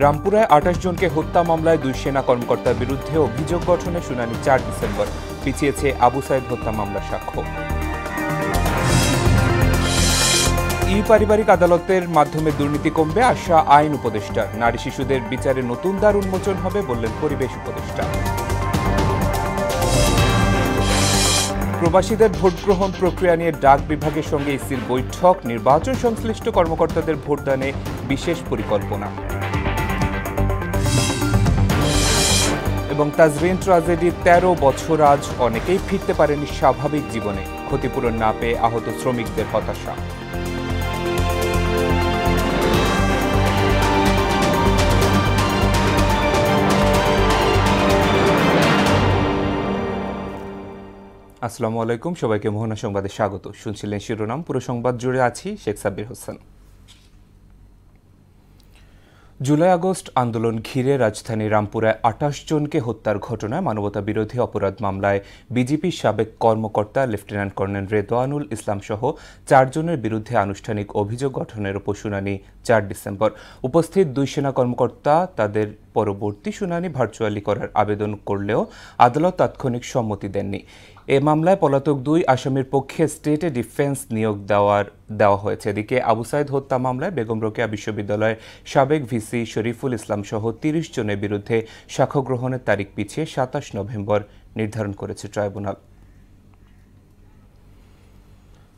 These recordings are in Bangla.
রামপুরায় ২৮ জনকে হত্যা মামলায় ২ সেনা কর্মকর্তার বিরুদ্ধে অভিযোগ গঠনের শুনানি ৪ ডিসেম্বর। পিছিয়েছে আবু সাইদ হত্যা মামলার সাক্ষ্য। পারিবারিক আদালতের মাধ্যমে দুর্নীতি কমবে আশা আইন উপদেষ্টার। নারী শিশুদের বিচারে নতুন দ্বার উন্মোচন হবে বললেন পরিবেশ উপদেষ্টা। প্রবাসীদের ভোট গ্রহণ প্রক্রিয়া নিয়ে ডাক বিভাগের সঙ্গে ইসির বৈঠক, নির্বাচন সংশ্লিষ্ট কর্মকর্তাদের ভোটদানে বিশেষ পরিকল্পনা। এবং তাজরিন ট্রাজেডি ১৩ বছর আজ অনেকেই ফিরতে পারেনি স্বাভাবিক জীবনে, ক্ষতিপূরণ না পেয়ে আহত শ্রমিকদের হতাশা। আসসালামু আলাইকুম, সবাইকে মোহনা সংবাদে স্বাগত। শুনছিলেন শিরোনাম, পুরো সংবাদ জুড়ে আছি শেখ সাব্বির হোসেন। জুলাই আগস্ট আন্দোলন ঘিরে রাজধানী রামপুরায় ২৮ জনকে হত্যার ঘটনায় মানবতা বিরোধী অপরাধ মামলায় বিজিবির সাবেক কর্মকর্তা লেফটেন্যান্ট কর্নেল রেদওয়ানুল ইসলাম সহ ৪ জনের বিরুদ্ধে আনুষ্ঠানিক অভিযোগ গঠনের উপর শুনানি ৪ ডিসেম্বর। উপস্থিত ২ সেনা কর্মকর্তা তাদের পরবর্তী শুনানি ভার্চুয়ালি করার আবেদন করলেও আদালত তাৎক্ষণিক সম্মতি দেননি। এ মামলায় পলাতক ২ আসামির পক্ষে স্টেটে ডিফেন্স নিয়োগ দেওয়া হয়েছে। এদিকে আবু সাইদ হত্যা মামলায় বেগম রোকেয়া বিশ্ববিদ্যালয়ের সাবেক ভিসি শরীফুল ইসলাম সহ ৩০ জনের বিরুদ্ধে সাক্ষ্য গ্রহণের তারিখ পিছিয়ে ২৭ নভেম্বর নির্ধারণ করেছে ট্রাইব্যুনাল।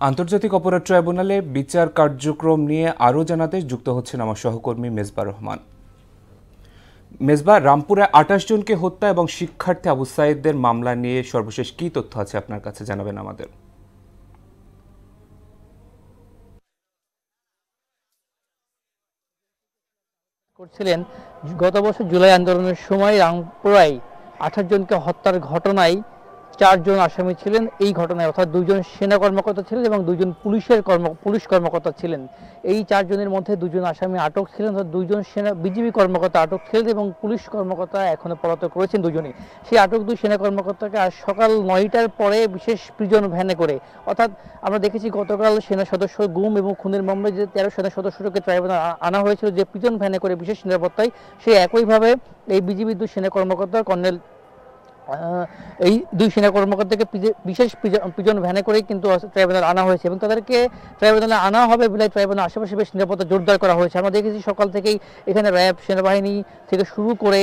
আন্তর্জাতিক অপরাধ ট্রাইব্যুনালে বিচার কার্যক্রম নিয়ে আরও জানাতে যুক্ত হচ্ছেন আমার সহকর্মী মেজবা রহমান। মেজবা, রামপুরে ২৮ জনকে হত্যা এবং শিক্ষার্থী আবু সাইদের মামলা নিয়ে সর্বশেষ কি তথ্য আছে আপনার কাছে, জানাবেন আমাদের। করছিলেন গত বছর জুলাই আন্দোলনের সময় রামপুরায় ২৮ জনকে হত্যার ঘটনায় ৪ জন আসামি ছিলেন এই ঘটনায়, অর্থাৎ ২ জন সেনা কর্মকর্তা ছিলেন এবং ২ জন পুলিশ কর্মকর্তা ছিলেন। এই ৪ জনের মধ্যে ২ জন আসামি আটক ছিলেন, অর্থাৎ ২ জন সেনা বিজিবি কর্মকর্তা আটক ছিলেন এবং পুলিশ কর্মকর্তা এখনো পলাতক রয়েছেন ২ জনই। সেই আটক ২ সেনা কর্মকর্তাকে আজ সকাল ৯টার পরে বিশেষ প্রিজন ভ্যানে করে, অর্থাৎ আমরা দেখেছি গতকাল সেনা সদস্য গুম এবং খুনের মামলায় যে ১৩ সেনা সদস্যকে ট্রাইব্যুনালে আনা হয়েছিল যে প্রিজন ভ্যানে করে বিশেষ নিরাপত্তায়, সেই একইভাবে এই বিজিবির ২ সেনা কর্মকর্তা কর্নেল এই ২ সেনা কর্মকর্তাকে বিশেষ প্রিজন ভ্যানে করেই কিন্তু ট্রাইব্যুনাল আনা হয়েছে এবং তাদেরকে ট্রাইব্যুনালে আনা হবে বলে ট্রাইব্যুনাল আশেপাশে বেশ নিরাপত্তা জোরদার করা হয়েছে। আমরা দেখেছি সকাল থেকেই এখানে র্যাব, সেনাবাহিনী থেকে শুরু করে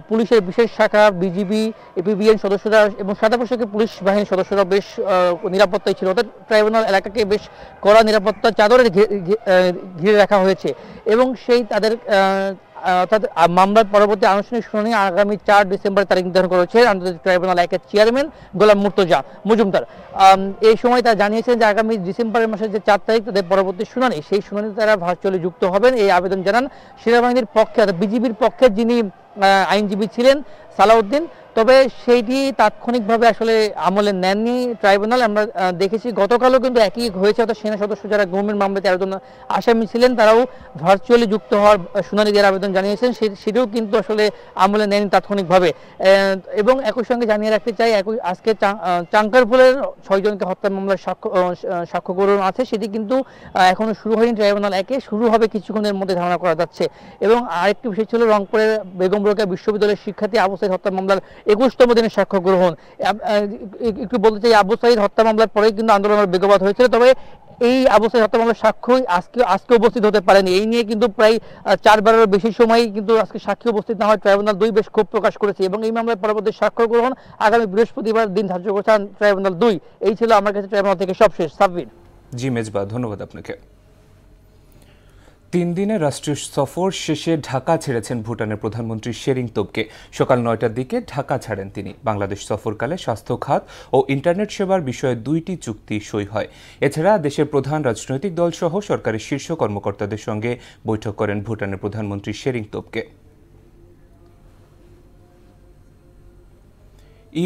পুলিশের বিশেষ শাখা, বিজিবি, এপিবিএন সদস্যরা এবং সাদা পোশাকে পুলিশ বাহিনীর সদস্যরা বেশ নিরাপত্তায় ছিল। অর্থাৎ ট্রাইব্যুনাল এলাকাকে বেশ কড়া নিরাপত্তা চাদরে ঘিরে রাখা হয়েছে এবং সেই তাদের অর্থাৎ মামলার পরবর্তী আনুষ্ঠানিক শুনানি আগামী ৪ ডিসেম্বর তারিখ নির্ধারণ করেছে আন্তর্জাতিক ট্রাইব্যুনাল ১-এর চেয়ারম্যান গোলাম মুর্তজা মজুমদার। এই সময় তারা জানিয়েছেন যে আগামী ডিসেম্বর মাসের যে ৪ তারিখ তাদের পরবর্তী শুনানি, সেই শুনানিতে তারা ভার্চুয়ালি যুক্ত হবেন। এই আবেদন জানান সেনাবাহিনীর পক্ষে, অর্থাৎ বিজিবির পক্ষে যিনি আইনজীবী ছিলেন সালাউদ্দিন, তবে সেইটি তাৎক্ষণিকভাবে আসলে আমলে নেননি ট্রাইব্যুনাল। আমরা দেখেছি গতকালও কিন্তু একই হয়েছে, অর্থাৎ সেনা সদস্য যারা গুমের মামলাতে ১৩ জন আসামি ছিলেন তারাও ভার্চুয়ালি যুক্ত হওয়ার শুনানি দেওয়ার আবেদন জানিয়েছেন, সেটিও কিন্তু আসলে আমলে নেননি তাৎক্ষণিকভাবে। এবং একই সঙ্গে জানিয়ে রাখতে চাই, আজকে চাঙ্কারপুলের ৬ জনকে হত্যা মামলার সাক্ষ্য গ্রহণ আছে, সেটি কিন্তু এখনো শুরু হয়নি ট্রাইব্যুনাল ১-এ, শুরু হবে কিছুক্ষণের মধ্যে ধারণা করা যাচ্ছে। এবং আরেকটি বিষয় ছিল রংপুরের বেগম রোকেয়া বিশ্ববিদ্যালয়ের শিক্ষার্থী আবু সাইদ হত্যা মামলার ২১তম দিনের সাক্ষ্য গ্রহণ। একটু বলতে চাই, আবু সাইদ হত্যা মামলার পরেই কিন্তু আন্দোলনের বেগবাদ হয়েছিল, তবে এই আবু সাইদ হত্যা মামলার সাক্ষ্যই আজকে উপস্থিত হতে পারেনি। এই নিয়ে কিন্তু প্রায় ৪ বারেরও বেশি সময় কিন্তু আজকে সাক্ষী উপস্থিত না হয় ট্রাইব্যুনাল ২ বেশ ক্ষোভ প্রকাশ করেছে এবং এই মামলার পরবর্তী সাক্ষ্য গ্রহণ আগামী বৃহস্পতিবার দিন ধার্য করেছে ট্রাইব্যুনাল ২। এই ছিল আমার কাছে ট্রাইব্যুনাল থেকে সবশেষ। সাব্বির। জি মেজবা, ধন্যবাদ আপনাকে। ৩ দিনের রাষ্ট্রীয় সফর শেষে ঢাকা ছেড়েছেন ভুটানের প্রধানমন্ত্রী শেরিং তোবগে। সকাল ৯টার দিকে ঢাকা ছাড়েন তিনি। বাংলাদেশ সফরকালে স্বাস্থ্য খাত ও ইন্টারনেট সেবার বিষয়ে ২টি চুক্তি সই হয়। এছাড়া দেশের প্রধান রাজনৈতিক দলসহ সরকারের শীর্ষ কর্মকর্তাদের সঙ্গে বৈঠক করেন ভুটানের প্রধানমন্ত্রী শেরিং তোবগে।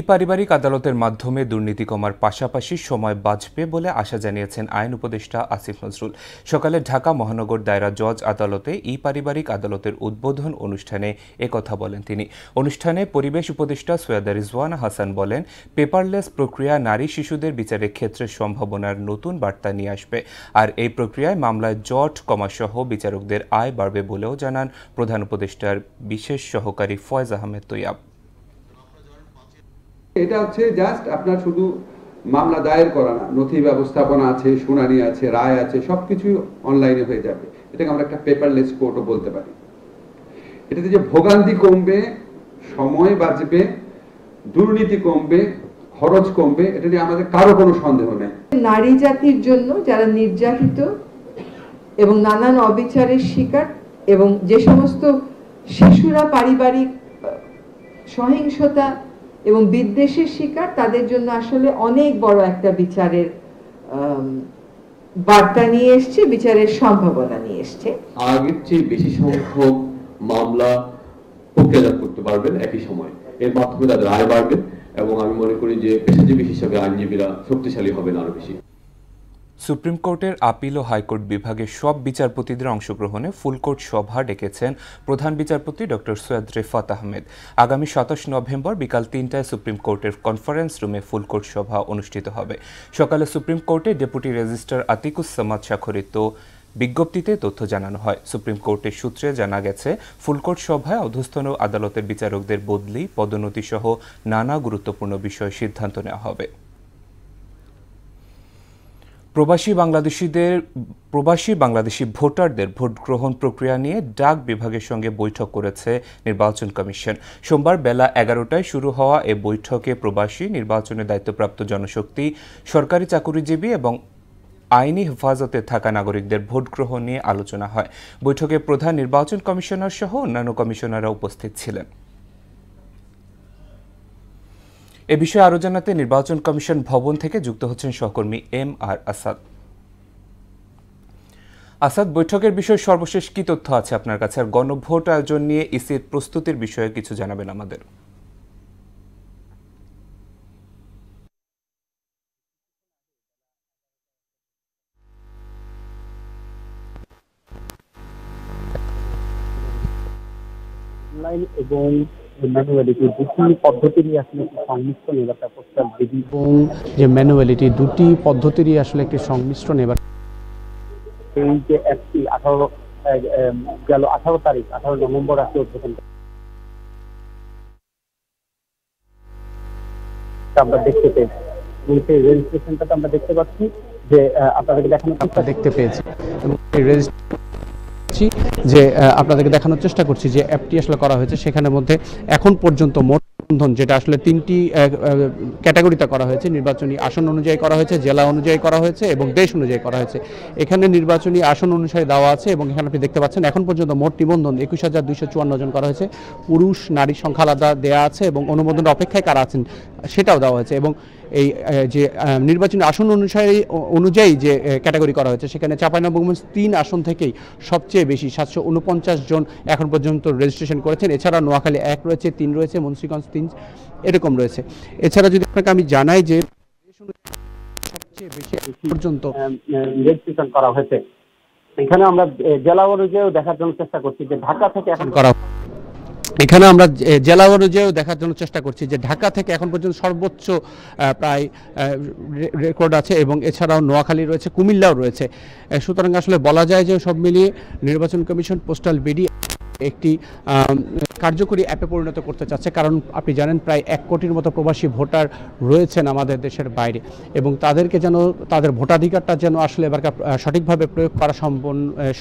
পারিবারিক আদালতের মাধ্যমে দুর্নীতি কমার পাশাপাশি সময় বাঁচবে বলে আশা জানিয়েছেন আইন উপদেষ্টা আসিফ নজরুল। সকালে ঢাকা মহানগর দায়রা জজ আদালতে পারিবারিক আদালতের উদ্বোধন অনুষ্ঠানে একথা বলেন তিনি। অনুষ্ঠানে পরিবেশ উপদেষ্টা সৈয়দা রিজওয়ানা হাসান বলেন, পেপারলেস প্রক্রিয়া নারী শিশুদের বিচারের ক্ষেত্রে সম্ভাবনার নতুন বার্তা নিয়ে আসবে, আর এই প্রক্রিয়ায় মামলায় জট কমাসহ বিচারকদের আয় বাড়বে বলেও জানান প্রধান উপদেষ্টার বিশেষ সহকারী ফয়েজ আহমেদ তৈয়াব। এটা হচ্ছে জাস্ট আপনার শুধু মামলা দায়ের করা না, নথি ব্যবস্থাপনা আছে, শুনানি আছে, রায় আছে, সবকিছু অনলাইনে হয়ে যাবে। এটাকে আমরা একটা পেপারলেস কোর্টও বলতে পারি। এটাতে যে ভোগান্তি কমবে, সময় বাঁচবে, দুর্নীতি কমবে, খরচ কমবে, এটা নিয়ে আমাদের কারো কোনো সন্দেহ নেই। নারী জাতির জন্য যারা নির্যাতিত এবং নানান অবিচারের শিকার, এবং যে সমস্ত শিশুরা পারিবারিক সহিংসতা এবং বিদ্বেষের শিকার, তাদের জন্য আসলে অনেক বড় একটা বিচারের বার্তা নিয়ে এসছে, বিচারের সম্ভাবনা নিয়ে এসছে। আগের চেয়ে বেশি সংখ্যক মামলা প্রক্রিয়াজাত করতে পারবেন একই সময়, এর মাধ্যমে তাদের আয় বাড়বে এবং আমি মনে করি যে পেশাজীবী হিসাবে আইনজীবীরা শক্তিশালী হবেন আরো বেশি। সুপ্রিম কোর্টের আপিল ও হাইকোর্ট বিভাগের সব বিচারপতিদের অংশগ্রহণে ফুলকোর্ট সভা ডেকেছেন প্রধান বিচারপতি ডক্টর সৈয়দ রেফাত আহমেদ। আগামী 27 নভেম্বর বিকাল 3টায় সুপ্রিম কোর্টের কনফারেন্স রুমে ফুলকোর্ট সভা অনুষ্ঠিত হবে। সকালে সুপ্রিম কোর্টে ডেপুটি রেজিস্ট্রার আতিকুস সামাদ স্বাক্ষরিত বিজ্ঞপ্তিতে তথ্য জানানো হয়। সুপ্রিম কোর্টের সূত্রে জানা গেছে, ফুলকোর্ট সভায় অধস্তন আদালতের বিচারকদের বদলি, পদোন্নতি সহ নানা গুরুত্বপূর্ণ বিষয়ে সিদ্ধান্ত নেওয়া হবে। প্রবাসী বাংলাদেশি ভোটারদের ভোট গ্রহণ প্রক্রিয়া নিয়ে ডাক বিভাগের সঙ্গে বৈঠক করেছে নির্বাচন কমিশন। সোমবার বেলা 11টায় শুরু হওয়া এ বৈঠকে প্রবাসী, নির্বাচনে দায়িত্বপ্রাপ্ত জনশক্তি, সরকারি চাকুরিজীবী এবং আইনি হেফাজতে থাকা নাগরিকদের ভোট গ্রহণ নিয়ে আলোচনা হয়। বৈঠকে প্রধান নির্বাচন কমিশনার সহ অন্যান্য কমিশনাররা উপস্থিত ছিলেন। এ বিষয়ে আরো জানাতে নির্বাচন কমিশন ভবন থেকে যুক্ত হচ্ছেন সহকর্মী MR আসাদ। আসাদ, বৈঠকের বিষয়ে সর্বশেষ কি তথ্য আছে আপনার কাছে, আর গণভোট আয়োজন নিয়ে ইসির প্রস্তুতির বিষয়ে কিছু জানাবেন আমাদের। এবং ম্যানুয়ালিটি দুটি পদ্ধতিরই আসলে একটি সংমিশ্রণ এবার প্রস্তাব বিধি, এবং যে ম্যানুয়ালিটি দুটি পদ্ধতিরই আসলে একটি সংমিশ্রণ। এবার এই যে একটি 18 তারিখ 18 নভেম্বর আসলে উদ্বোধন আমরা দেখতে পেয়েছি, এবং সেই রেজিস্ট্রেশনটাতে আমরা দেখতে পাচ্ছি যে আপনাদেরকে দেখানোর চেষ্টা দেখতে পেয়েছি, এবং এই যে আপনাদেরকে দেখানোর চেষ্টা করছি যে অ্যাপটি আসলে করা হয়েছে। সেখানের মধ্যে এখন পর্যন্ত মোট নিবন্ধন, যেটা আসলে 3টি ক্যাটাগরিতে করা হয়েছে, নির্বাচনী আসন অনুযায়ী করা হয়েছে, জেলা অনুযায়ী করা হয়েছে এবং দেশ অনুযায়ী করা হয়েছে। এখানে নির্বাচনী আসন অনুসারে দেওয়া আছে, এবং এখানে আপনি দেখতে পাচ্ছেন এখন পর্যন্ত মোট নিবন্ধন 21,254 জন করা হয়েছে। পুরুষ নারী সংখ্যা আলাদা দেওয়া আছে, এবং অনুমোদনের অপেক্ষায় কারা আছেন সেটাও দেওয়া হয়েছে। এবং এই যে নির্বাচনী আসন অনুযায়ী যে ক্যাটাগরি করা হয়েছে, সেখানে চাঁপাইনবাবগঞ্জ 3 আসন থেকেই সবচেয়ে বেশি 749 জন এখন পর্যন্ত রেজিস্ট্রেশন করেছেন। এছাড়া নোয়াখালী 1 রয়েছে, 3 রয়েছে, মুন্সিগঞ্জ 3 এরকম রয়েছে। এছাড়া যদি আপনাকে আমি জানাই যে সবচেয়ে বেশি পর্যন্ত রেজিস্ট্রেশন করা হয়েছে, এখানে আমরা জেলা অনুযায়ী দেখার জন্য চেষ্টা করছি যে ঢাকা থেকে এখন করা, এখানে আমরা জেলা অনুযায়ী দেখার জন্য চেষ্টা করছি যে ঢাকা থেকে এখন পর্যন্ত সর্বোচ্চ প্রায় রেকর্ড আছে, এবং এছাড়াও নোয়াখালী রয়েছে, কুমিল্লাও রয়েছে। সুতরাং আসলে বলা যায় যে সব মিলিয়ে নির্বাচন কমিশন পোস্টাল বিডি একটি কার্যকরী অ্যাপে পরিণত করতে চাচ্ছে। কারণ আপনি জানেন প্রায় 1 কোটির মতো প্রবাসী ভোটার রয়েছেন আমাদের দেশের বাইরে, এবং তাদেরকে যেন তাদের ভোটাধিকারটা যেন আসলে এবারকার সঠিকভাবে প্রয়োগ করা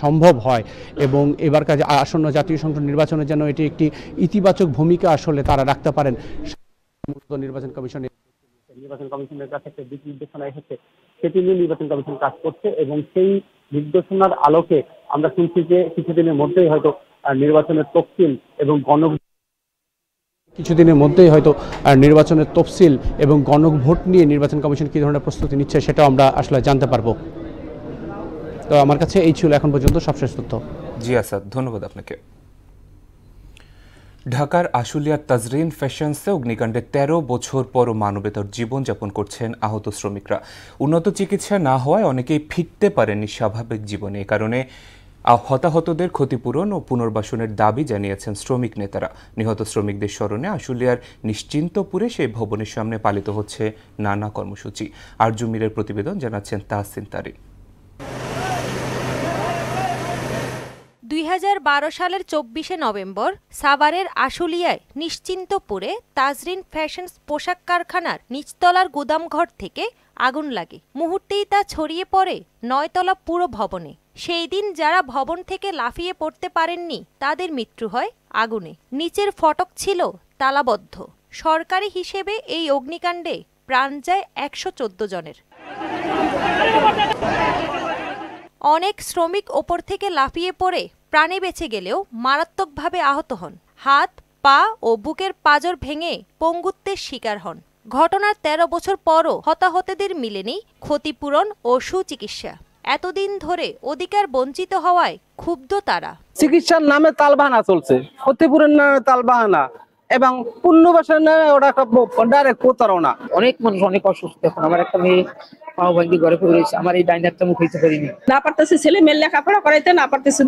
সম্ভব হয়, এবং এবারকার আসন্ন জাতীয় সংসদ নির্বাচনে যেন এটি একটি ইতিবাচক ভূমিকা আসলে তারা রাখতে পারেন। নির্বাচন কমিশনের কাছে একটা দিক নির্দেশনা এসেছে, সেটি নিয়ে নির্বাচন কমিশন কাজ করছে, এবং সেই নির্দেশনার আলোকে আমরা শুনছি যে কিছুদিনের মধ্যেই হয়তো নির্বাচনের তফসিল এবং গণভোট নিয়ে নির্বাচন কমিশন কি ধরনের প্রস্তুতি নিচ্ছে সেটাও আমরা আসলে জানতে পারবো। তো আমার কাছে এই ছিল এখন পর্যন্ত সবশেষ তথ্য। জি আসাদ, ধন্যবাদ আপনাকে। ঢাকার আশুলিয়ার তাজরিন ফ্যাশনসে অগ্নিকাণ্ডে ১৩ বছর পরও মানবেতর জীবনযাপন করছেন আহত শ্রমিকরা। উন্নত চিকিৎসা না হওয়ায় অনেকেই ফিরতে পারেননি স্বাভাবিক জীবনে। এ কারণে হতাহতদের ক্ষতিপূরণ ও পুনর্বাসনের দাবি জানিয়েছেন শ্রমিক নেতারা। নিহত শ্রমিকদের স্মরণে আশুলিয়ার নিশ্চিন্তপুরে সেই ভবনের সামনে পালিত হচ্ছে নানা কর্মসূচি। আরজুমিরের প্রতিবেদন জানাচ্ছেন তাহসিন তারিন। ২০১২ সালের ২৪শে নভেম্বর সাভারের আশুলিয়ায় নিশ্চিন্তপুরে তাজরিন ফ্যাশনস পোশাক কারখানার নিচতলার গুদামঘর থেকে আগুন লাগে। মুহূর্তেই তা ছড়িয়ে পড়ে ৯ তলা পুরো ভবনে। সেই দিন যারা ভবন থেকে লাফিয়ে পড়তে পারেননি তাদের মৃত্যু হয় আগুনে। নিচের ফটক ছিল তালাবদ্ধ। সরকারি হিসেবে এই অগ্নিকাণ্ডে প্রাণ যায় ১১৪ জনের। অনেক শ্রমিক ওপর থেকে লাফিয়ে পড়ে প্রাণে বেঁচে গেলেও মারাত্মকভাবে আহত হন। হাত, পা ও বুকের পাঁজর ভেঙে পঙ্গুত্বের শিকার হন। ঘটনার ১৩ বছর পরও হতাহতদের মিলেনি ক্ষতিপূরণ ও সুচিকিৎসা। এতদিন ধরে অধিকার বঞ্চিত হওয়ায় ক্ষুব্ধ তারা। চিকিৎসার নামে তালবাহানা চলছে, ক্ষতিপূরণ নামে তালবাহানা এবং পুনর্বাসনের নামে ওটা একটা ডাইরেক্ট প্রতারণা। অনেক মানুষ অনেক অসুস্থ। এখন আমার একটা মেয়ে পাও ভাঙ্গি ঘরে পড়ে রয়েছে, আমার এই ডাইনারটা মুখ হইতে পারিনি। না পারতেছে ছেলে মেয়ের লেখাপড়া করাইতে, না পারতেছে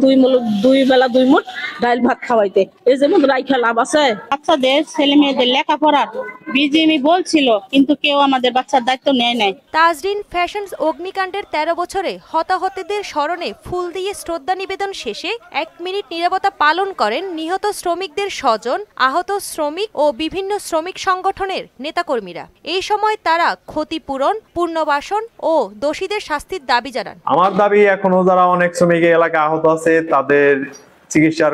দুই বেলা ২ মুঠ ডাল ভাত খাওয়াইতে। এই যেমন রাইখা লাভ আছে। বাচ্চাদের ছেলে মেয়েদের লেখাপড়ার বিজিএমই বলছিল, কিন্তু কেউ আমাদের বাচ্চার দায়িত্ব নেয় নাই। তাজরিন ফ্যাশনস অগ্নিকাণ্ডের ১৩ বছরে হতাহতদের স্মরণে ফুল দিয়ে শ্রদ্ধা নিবেদন শেষে ১ মিনিট নীরবতা পালন করেন নিহত শ্রমিকদের স্বজন, আহত শ্রমিক ও বিভিন্ন শ্রমিক সংগঠনের নেতাকর্মীরা। এই সময় তারা ক্ষতিপূরণ, পুনর্বাসন ও দোষীদের শাস্তির দাবি জানান। আমার দাবি, এখনো যারা অনেক শ্রমিক এলাকায় আহত আছে তাদের চিকিৎসার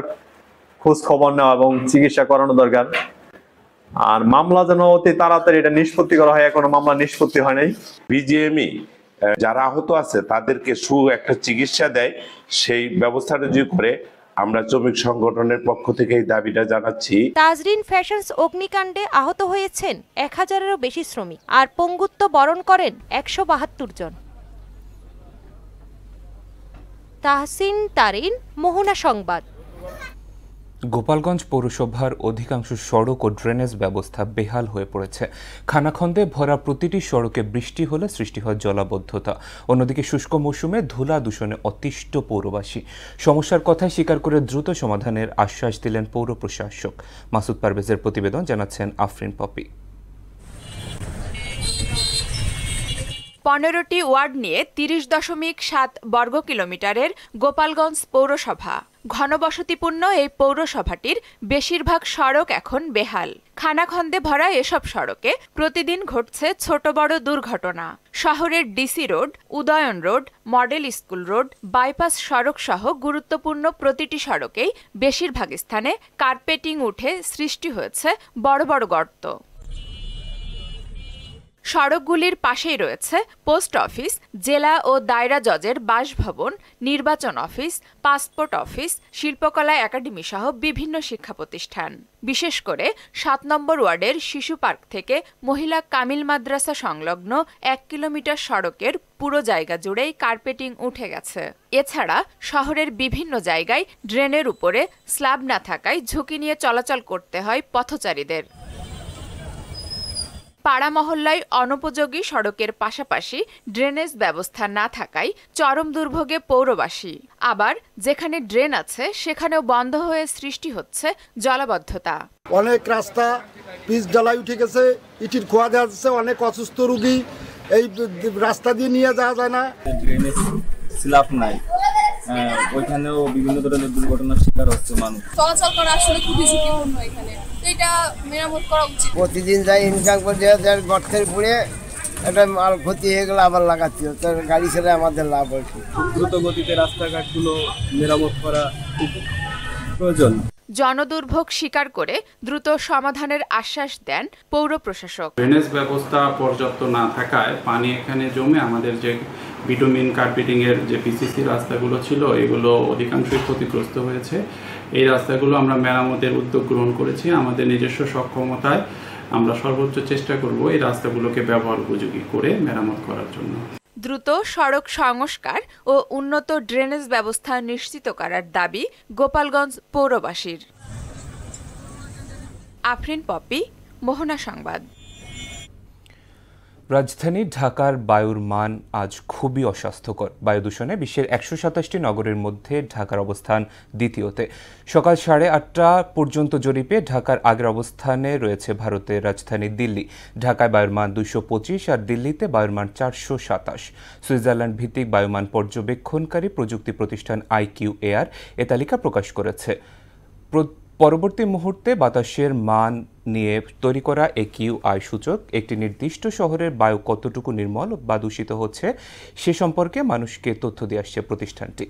খোঁজ খবর নেওয়া এবং চিকিৎসা করানো দরকার। আর মামলা যেন অতি তাড়াতাড়ি এটা নিষ্পত্তি করা হয়। এখনো মামলা নিষ্পত্তি হয় নাই। বিজিএমই যারা আহত আছে তাদেরকে একটা চিকিৎসা দেয়, সেই ব্যবস্থাটা যদি করে আমরা শ্রমিক সংগঠনের পক্ষ থেকে এই দাবিটা জানাচ্ছি। তাজরিন ফ্যাশনস অগ্নিকাণ্ডে আহত হয়েছেন ১,০০০-এরও বেশি শ্রমিক আর পঙ্গুত্ব বরণ করেন ১৭২ জন। তাহসিন তারিন, মোহনা সংবাদ। গোপালগঞ্জ পৌরসভার অধিকাংশ সড়ক ও ড্রেনেজ ব্যবস্থা বেহাল হয়ে পড়েছে। খানাখন্দে ভরা প্রতিটি সড়কে বৃষ্টি হলে সৃষ্টি হয় জলাবদ্ধতা। অন্যদিকে শুষ্ক মৌসুমে ধুলা দূষণে অতিষ্ঠ পৌরবাসী। সমস্যার কথাই স্বীকার করে দ্রুত সমাধানের আশ্বাস দিলেন পৌর প্রশাসক। মাসুদ পারভেজের প্রতিবেদন জানাচ্ছেন আফরিন পপি। ১৫টি ওয়ার্ড নিয়ে ৩০.৭ বর্গ কিলোমিটারের গোপালগঞ্জ পৌরসভা। ঘনবসতিপূর্ণ এই পৌরসভাটির বেশিরভাগ সড়ক এখন বেহাল। খানাখন্দে ভরা এসব সড়কে প্রতিদিন ঘটছে ছোট বড় দুর্ঘটনা। শহরের DC road, Udayan road, model school road, bypass সড়ক সহ গুরুত্বপূর্ণ প্রতিটি সড়কেই বেশিরভাগ স্থানে কার্পেটিং উঠে সৃষ্টি হয়েছে বড় বড় গর্ত। সড়কগুলির পাশেই রয়েছে পোস্ট অফিস, জেলা ও দায়রা জজের বাসভবন, নির্বাচন অফিস, পাসপোর্ট অফিস, শিল্পকলা একাডেমি সহ বিভিন্ন শিক্ষা প্রতিষ্ঠান। বিশেষ করে ৭ নম্বর ওয়ার্ডের শিশু পার্ক থেকে মহিলা কামিল মাদ্রাসা সংলগ্ন ১ কিলোমিটার সড়কের পুরো জায়গা জুড়েই কার্পেটিং উঠে গেছে। এছাড়া শহরের বিভিন্ন জায়গায় ড্রেনের উপরে স্ল্যাব না থাকায় ঝুঁকি নিয়ে চলাচল করতে হয় পথচারীদের। পাড়া মহল্লায় অনুপযোগী সড়কের পাশাপাশি ড্রেনেজ ব্যবস্থা না থাকায় চরম দুর্ভোগে পৌরবাসী। আবার যেখানে ড্রেন আছে সেখানেও বন্ধ হয়ে সৃষ্টি হচ্ছে জলাবদ্ধতা। অনেক রাস্তা পিচ ঢালাই উঠে গেছে, ইটির খোয়া দেওয়া যাচ্ছে, অনেক অসুস্থ রোগী এই রাস্তা দিয়ে নিয়ে যাওয়া যায় না। ড্রেনেজ স্ল্যাব নাই, ওইখানেও বিভিন্ন ধরনের দুর্ঘটনার শিকার হচ্ছে মানুষ। চলাচল করা আসলে খুবই ঝুঁকিপূর্ণ এখানে, তো এটা মেরামত করা উচিত। প্রতিদিন যাই ইনকাম করতে গর্তের পুড়ে একটা মাল ক্ষতি হয়ে গেলে আবার লাগাচ্ছি, গাড়ি ছেড়ে আমাদের লাভ হয়েছে। দ্রুত গতিতে রাস্তাঘাটগুলো মেরামত করা খুব প্রয়োজন। জনদুর্ভোগ স্বীকার করে দ্রুত সমাধানের আশ্বাস দেন পৌর প্রশাসক। ড্রেনেজ ব্যবস্থা পর্যাপ্ত না থাকায় পানি এখানে জমে আমাদের যে বিটুমিন কার্পেটিং এর যে পিসিসি রাস্তাগুলো ছিল এগুলো অধিকাংশই ক্ষতিগ্রস্ত হয়েছে। এই রাস্তাগুলো আমরা মেরামতের উদ্যোগ গ্রহণ করেছি। আমাদের নিজস্ব সক্ষমতায় আমরা সর্বোচ্চ চেষ্টা করব এই রাস্তাগুলোকে ব্যবহার উপযোগী করে মেরামত করার জন্য। দ্রুত সড়ক সংস্কার ও উন্নত ড্রেনেজ ব্যবস্থা নিশ্চিত করার দাবি গোপালগঞ্জ পৌরবাসীর। আফরিন পপি, মোহনা সংবাদ। রাজধানী ঢাকার বায়ুর মান আজ খুবই অস্বাস্থ্যকর। বায়ু দূষণে বিশ্বের ১২৭টি নগরের মধ্যে ঢাকার অবস্থান দ্বিতীয়তে। সকাল 8:30 পর্যন্ত জরিপে ঢাকার আগের অবস্থানে রয়েছে ভারতের রাজধানী দিল্লি। ঢাকায় বায়ুর মান 225 আর দিল্লিতে বায়ুর মান 427। সুইজারল্যান্ড ভিত্তিক বায়ুমান পর্যবেক্ষণকারী প্রযুক্তি প্রতিষ্ঠান IQAir এ তালিকা প্রকাশ করেছে। পরবর্তী মুহূর্তে বাতাসের মান নিয়ে তৈরি করা AQI সূচক একটি নির্দিষ্ট শহরের বায়ু কতটুকু নির্মল বা দূষিত হচ্ছে সে সম্পর্কে মানুষকে তথ্য দিয়ে আসছে প্রতিষ্ঠানটি।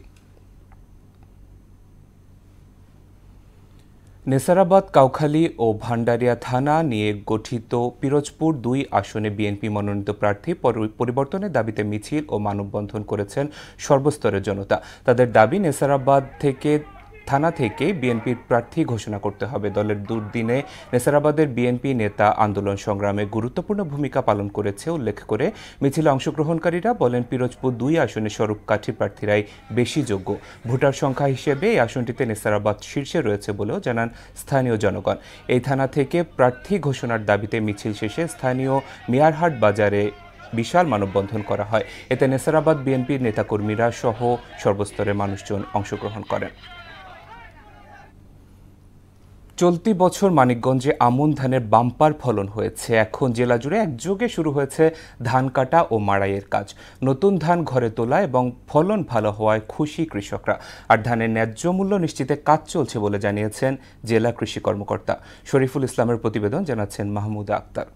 নেসারাবাদ, কাউখালী ও ভান্ডারিয়া থানা নিয়ে গঠিত পিরোজপুর 2 আসনে বিএনপি মনোনীত প্রার্থী পরিবর্তনের দাবিতে মিছিল ও মানববন্ধন করেছেন সর্বস্তরের জনতা। তাদের দাবি, নেসারাবাদ থানা থেকে বিএনপির প্রার্থী ঘোষণা করতে হবে। দলের দুর্দিনে নেসারাবাদের বিএনপি নেতা আন্দোলন সংগ্রামে গুরুত্বপূর্ণ ভূমিকা পালন করেছে উল্লেখ করে মিছিলে অংশগ্রহণকারীরা বলেন, পিরোজপুর 2 আসনে স্বরূপকাঠি প্রার্থীরাই বেশি যোগ্য। ভোটার সংখ্যা হিসেবে এই আসনটিতে নেসারাবাদ শীর্ষে রয়েছে বলেও জানান স্থানীয় জনগণ। এই থানা থেকে প্রার্থী ঘোষণার দাবিতে মিছিল শেষে স্থানীয় মিয়ারহাট বাজারে বিশাল মানববন্ধন করা হয়। এতে নেসারাবাদ বিএনপির নেতাকর্মীরা সহ সর্বস্তরের মানুষজন অংশগ্রহণ করেন। চলতি বছর মানিকগঞ্জে আমন ধানের বাম্পার ফলন হয়েছে। এখন জেলা জুড়ে একযোগে শুরু হয়েছে ধান কাটা ও মাড়াইয়ের কাজ। নতুন ধান ঘরে তোলা এবং ফলন ভালো হওয়ায় খুশি কৃষকরা। আর ধানের ন্যায্য মূল্য নিশ্চিতে কাজ চলছে বলে জানিয়েছেন জেলা কৃষি কর্মকর্তা শরীফুল ইসলামের প্রতিবেদন, জানাচ্ছেন মাহমুদা আক্তার।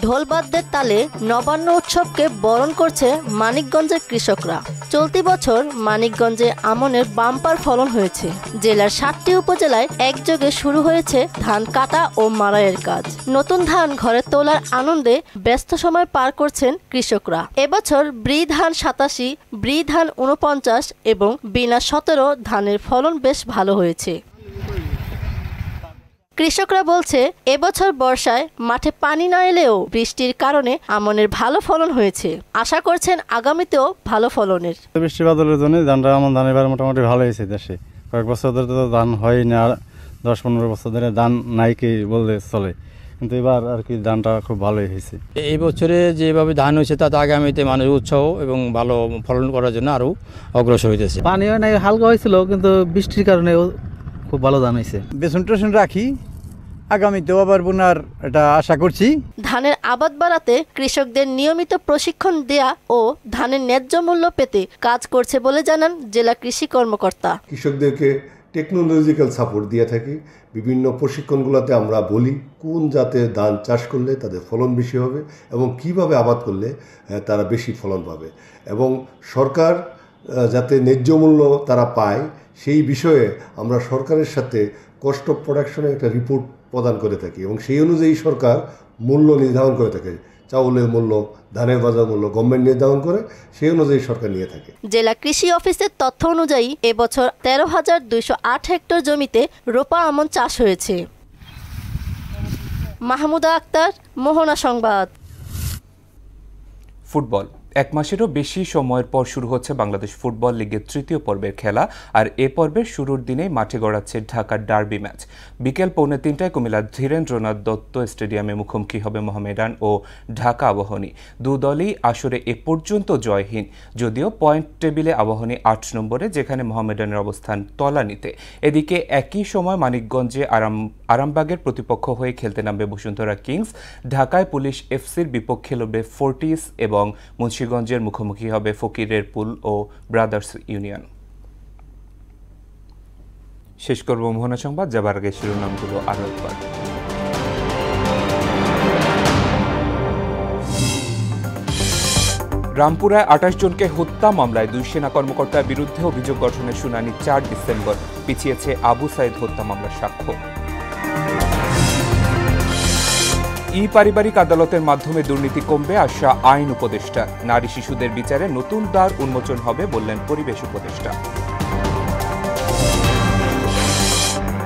ঢোলবাদ্যের তালে নবান্ন উৎসবকে বরণ করছে মানিকগঞ্জের কৃষকরা। চলতি বছর মানিকগঞ্জে আমনের বাম্পার ফলন হয়েছে। জেলার 7টি উপজেলায় একযোগে শুরু হয়েছে ধান কাটা ও মাড়াইয়ের কাজ। নতুন ধান ঘরে তোলার আনন্দে ব্যস্ত সময় পার করছেন কৃষকরা। এবছর ব্রি ধান 87, ব্রি ধান 49 এবং বিনা 17 ধানের ফলন বেশ ভালো হয়েছে। কৃষকরা বলছে, এবছর বর্ষায় মাঠে পানি না এলেও বৃষ্টির কারণে আমনের ভালো ফলন হয়েছে। আশা করছেন আগামীতেও ভালো ফলনের। বৃষ্টি বাদলের জন্য আমন ধান এবার মোটামুটি ভালো হয়েছে। দেশে কয়েক বছর ধরে তো ধান হয় না, 10-15 বছর ধরে ধান নাই কি বললে চলে, কিন্তু এবার আর কি ধানটা খুব ভালোই হয়েছে। এই বছরে যেভাবে ধান হয়েছে তাতে আগামীতে মানুষ উৎসাহ এবং ভালো ফলন করার জন্য আরো অগ্রসর হইতেছে। পানিও নাই, হালকা হয়েছিল, কিন্তু বৃষ্টির কারণে খুব ভালো ধান হয়েছে। বেসন টেসন রাখি, আগামীতেও আবার বোনার এটা আশা করছি। ধানের আবাদ বাড়াতে কৃষকদের নিয়মিত প্রশিক্ষণ দেয়া ও ধানের ন্যায্য মূল্য পেতে কাজ করছে বলে জানান জেলা কৃষি কর্মকর্তা। কৃষকদেরকে টেকনোলজিক্যাল সাপোর্ট দিয়ে থাকি। বিভিন্ন প্রশিক্ষণগুলোতে আমরা বলি কোন জাতের ধান চাষ করলে তাদের ফলন বেশি হবে এবং কিভাবে আবাদ করলে তারা বেশি ফলন পাবে, এবং সরকার যাতে ন্যায্য মূল্য তারা পায় সেই বিষয়ে আমরা সরকারের সাথে কস্ট অফ প্রোডাকশনের একটা রিপোর্ট প্রদান করে থাকি এবং সেই অনুযায়ী সরকার মূল্য নির্ধারণ করে থাকে। চাউলের মূল্য, ধানের বাজার মূল্য গভর্নমেন্ট নির্ধারণ করে, সেই অনুযায়ী সরকার নিয়ে থাকে। জেলা কৃষি অফিসের তথ্য অনুযায়ী এবছর 13,208 হেক্টর জমিতে রোপা আমন চাষ হয়েছে। মাহমুদা আক্তার, মোহনা সংবাদ। ফুটবল। 1 মাসেরও বেশি সময়ের পর শুরু হচ্ছে বাংলাদেশ ফুটবল লিগের 3য় পর্বের খেলা। আর এ পর্বের শুরুর দিনেই মাঠে গড়াচ্ছে ঢাকার ডার্বি ম্যাচ। বিকেল 2:45 কুমিল্লার ধীরেন্দ্রনাথ দত্ত স্টেডিয়ামে মুখোমুখি হবে মোহামেডান ও ঢাকা আবাহনী। দু দলই আসরে এ পর্যন্ত জয়হীন, যদিও পয়েন্ট টেবিলে আবাহনী 8 নম্বরে, যেখানে মোহামেডানের অবস্থান তলানিতে। এদিকে একই সময় মানিকগঞ্জে আরামবাগের প্রতিপক্ষ হয়ে খেলতে নামবে বসুন্ধরা কিংস। ঢাকায় পুলিশ এফসির বিপক্ষে লড়বে ফোর্টিস এবং মুন্সিগঞ্জের মুখোমুখি হবে ফকিরের পুল ও ব্রাদার্স ইউনিয়ন। শেষ করব মোহনা সংবাদ, যাবার আগে শিরোনামগুলো আরো একবার। রামপুরায় 28 জনকে হত্যা মামলায় 2 সেনা কর্মকর্তার বিরুদ্ধে অভিযোগ গঠনের শুনানি 4 ডিসেম্বর। পিছিয়েছে আবু সাইদ হত্যা মামলার সাক্ষ্য। পারিবারিক আদালতের মাধ্যমে দুর্নীতি কমবে আশা আইন উপদেষ্টা। নারী শিশুদের বিচারে নতুন দ্বার উন্মোচন হবে বললেন পরিবেশ উপদেষ্টা।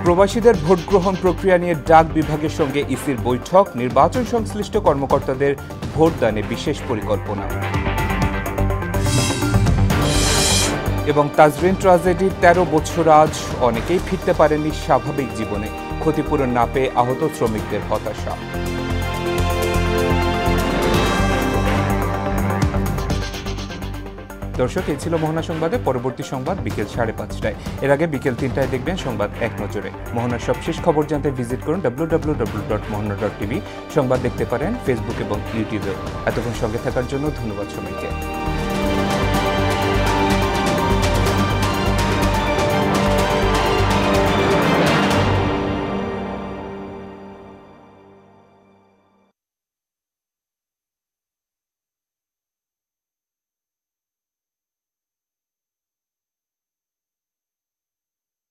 প্রবাসীদের ভোট গ্রহণ প্রক্রিয়া নিয়ে ডাক বিভাগের সঙ্গে ইসির বৈঠক। নির্বাচন সংশ্লিষ্ট কর্মকর্তাদের ভোটদানে বিশেষ পরিকল্পনা। এবং তাজরিন ট্রাজেডির 13 বছর আজ অনেকেই ফিরতে পারেননি স্বাভাবিক জীবনে। ক্ষতিপূরণ না পেয়ে আহত শ্রমিকদের হতাশা। দর্শক, এই ছিল মোহনা সংবাদে। পরবর্তী সংবাদ বিকেল 5:30টায়। এর আগে বিকেল 3টায় দেখবেন সংবাদ এক নজরে। মোহনার সবশেষ খবর জানতে ভিজিট করুন www.mohana.tv। সংবাদ দেখতে পারেন ফেসবুক এবং ইউটিউবে। এতক্ষণ সঙ্গে থাকার জন্য ধন্যবাদ সবাইকে।